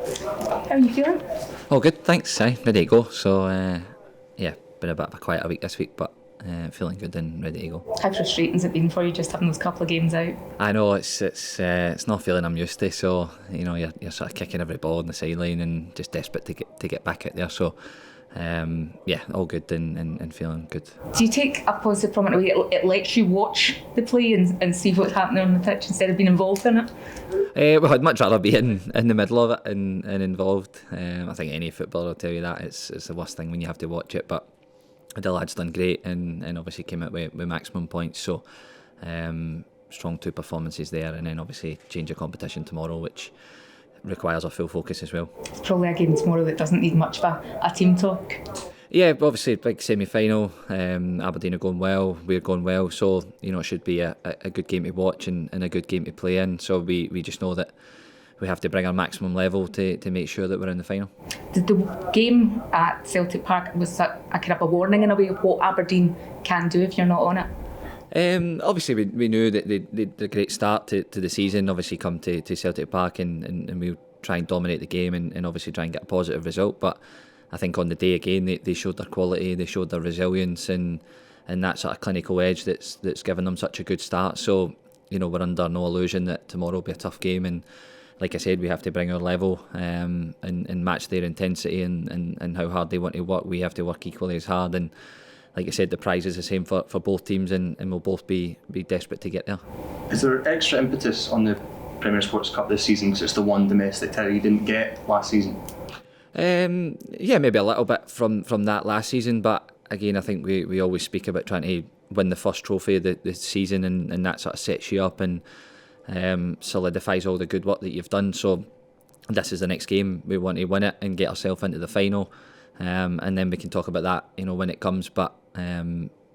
How are you feeling? Oh, good, thanks. Ready to go. So, yeah, been a bit of a quieter week this week, but feeling good and ready to go. How frustrating has it been for you just having those couple of games out? I know it's not a feeling I'm used to. So you're sort of kicking every ball on the sideline and just desperate to get back out there. So. Yeah, all good and feeling good. Do you take a positive from it? It lets you watch the play and see what's happening on the pitch instead of being involved in it? Well, I'd much rather be in the middle of it and involved. I think any footballer will tell you that it's the worst thing when you have to watch it. But the lad's done great and obviously came out with maximum points. So strong 2 performances there, and then obviously change of competition tomorrow, which requires a full focus as well. It's probably a game tomorrow that doesn't need much of a team talk. Yeah, obviously big semi-final. Aberdeen are going well, we're going well, so it should be a good game to watch and a good game to play in. So we just know that we have to bring our maximum level to make sure that we're in the final. The game at Celtic Park was a kind of a warning in a way of what Aberdeen can do if you're not on it. Obviously we knew that they did a great start to the season, obviously come to Celtic Park and we'll try and dominate the game and obviously try and get a positive result, but I think on the day again they showed their quality, they showed their resilience and that sort of clinical edge that's given them such a good start. So we're under no illusion that tomorrow will be a tough game, and like I said, we have to bring our level and match their intensity and how hard they want to work. We have to work equally as hard, and like I said, the prize is the same for both teams, and we'll both be desperate to get there. Is there extra impetus on the Premier Sports Cup this season because it's the one domestic title you didn't get last season? Yeah, maybe a little bit from that last season, but again, I think we always speak about trying to win the first trophy of the season, and that sort of sets you up and solidifies all the good work that you've done. So this is the next game. We want to win it and get ourselves into the final, and then we can talk about that when it comes, but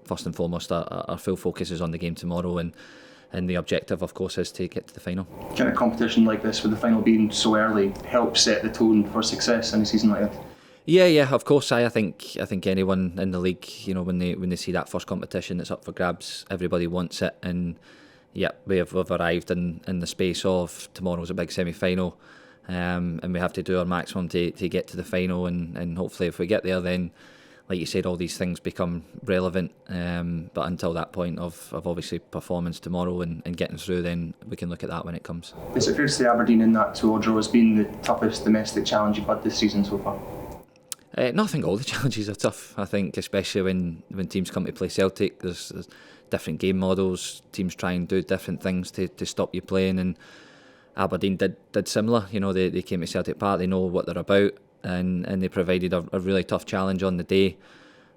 first and foremost our full focus is on the game tomorrow, and the objective of course is to get to the final. Can a competition like this, with the final being so early, help set the tone for success in a season like that? Yeah, of course. I think anyone in the league, when they see that first competition that's up for grabs, everybody wants it, and yeah, we've arrived in the space of tomorrow's a big semi-final, and we have to do our maximum to get to the final, and hopefully if we get there, then like you said, all these things become relevant, but until that point of obviously performance tomorrow and getting through, then we can look at that when it comes. Is it fair to say Aberdeen in that 2-2 draw has been the toughest domestic challenge you've had this season so far? No, I think all the challenges are tough. I think especially when teams come to play Celtic, there's different game models, teams try and do different things to stop you playing, and Aberdeen did similar. They came to Celtic Park, they know what they're about, and they provided a really tough challenge on the day.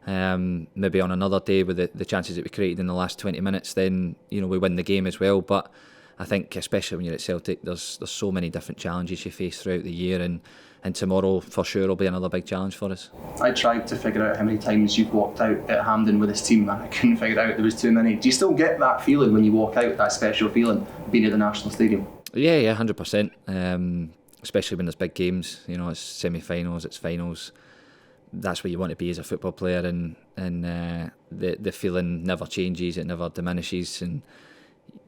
Maybe on another day with the chances that we created in the last 20 minutes, then we win the game as well. But I think especially when you're at Celtic, there's so many different challenges you face throughout the year, and tomorrow for sure will be another big challenge for us. I tried to figure out how many times you've walked out at Hampden with this team, and I couldn't figure it out. There was too many. Do you still get that feeling when you walk out, that special feeling being at the National Stadium? Yeah, 100%. Especially when there's big games, it's semi-finals, it's finals. That's where you want to be as a football player, and the feeling never changes, it never diminishes. And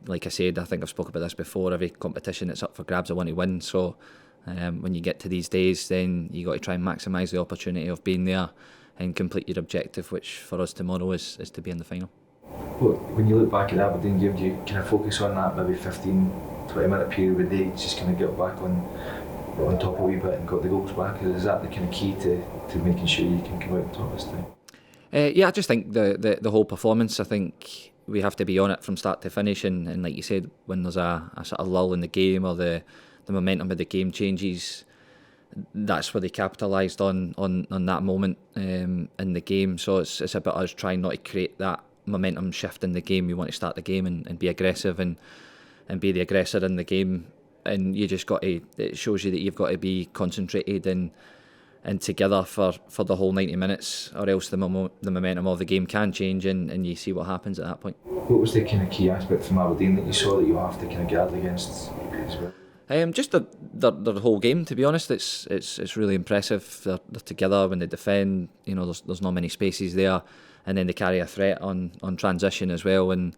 like I said, I think I've spoken about this before, every competition that's up for grabs I want to win. So when you get to these days, then you got to try and maximise the opportunity of being there and complete your objective, which for us tomorrow is to be in the final. Well, when you look back at the Aberdeen game, do you kind of focus on that maybe 15-20 minute period where they just kind of get back on top a wee bit and got the goals back? Is that the kind of key to making sure you can come out on top this time? Yeah, I just think the whole performance, I think we have to be on it from start to finish, and like you said, when there's a sort of lull in the game or the momentum of the game changes, that's where they capitalised on that moment in the game. So it's about us trying not to create that momentum shift in the game. We want to start the game and be aggressive and be the aggressor in the game, and you just got to, it shows you that you've got to be concentrated and together for the whole 90 minutes, or else the momentum of the game can change, and you see what happens at that point. What was the kind of key aspect from Aberdeen that you saw that you have to kind of guard against as well? Just the whole game, to be honest. It's really impressive. They're together when they defend. There's not many spaces there, and then they carry a threat on transition as well. And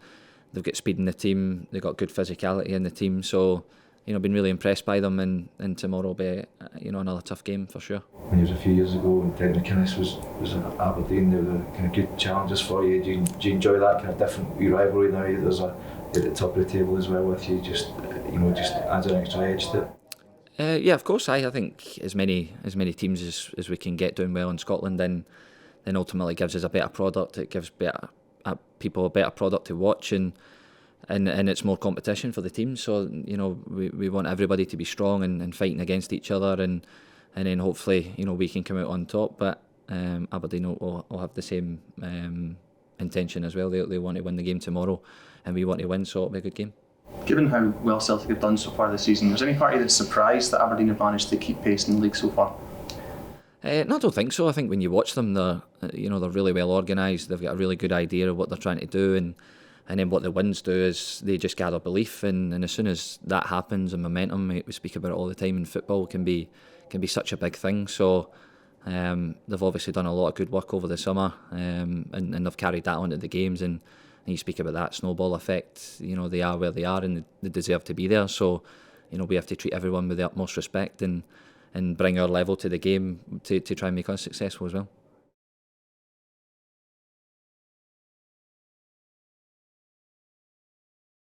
they've got speed in the team. They've got good physicality in the team. So been really impressed by them, and tomorrow will be another tough game for sure. When it was a few years ago and Brendan McInnes was at Aberdeen, they were kind of good challenges for you. Do you enjoy that kind of different rivalry now that there's at the top of the table as well with you? Just adds an extra edge to it. Yeah, of course. I think as many teams as we can get doing well in Scotland, then ultimately gives us a better product. It gives people a better product to watch, and it's more competition for the teams. So we want everybody to be strong and fighting against each other, and then hopefully we can come out on top. But Aberdeen will have the same intention as well. They want to win the game tomorrow, and we want to win, so it'll be a good game. Given how well Celtic have done so far this season, was any party that's surprised that Aberdeen have managed to keep pace in the league so far? No, I don't think so. I think when you watch them, they're really well organised. They've got a really good idea of what they're trying to do, and then what the wins do is they just gather belief, and as soon as that happens, and momentum, we speak about it all the time in football, can be such a big thing. So they've obviously done a lot of good work over the summer, and they've carried that onto the games, and you speak about that snowball effect. They are where they are, and they deserve to be there. So we have to treat everyone with the utmost respect and bring our level to the game to try and make us successful as well.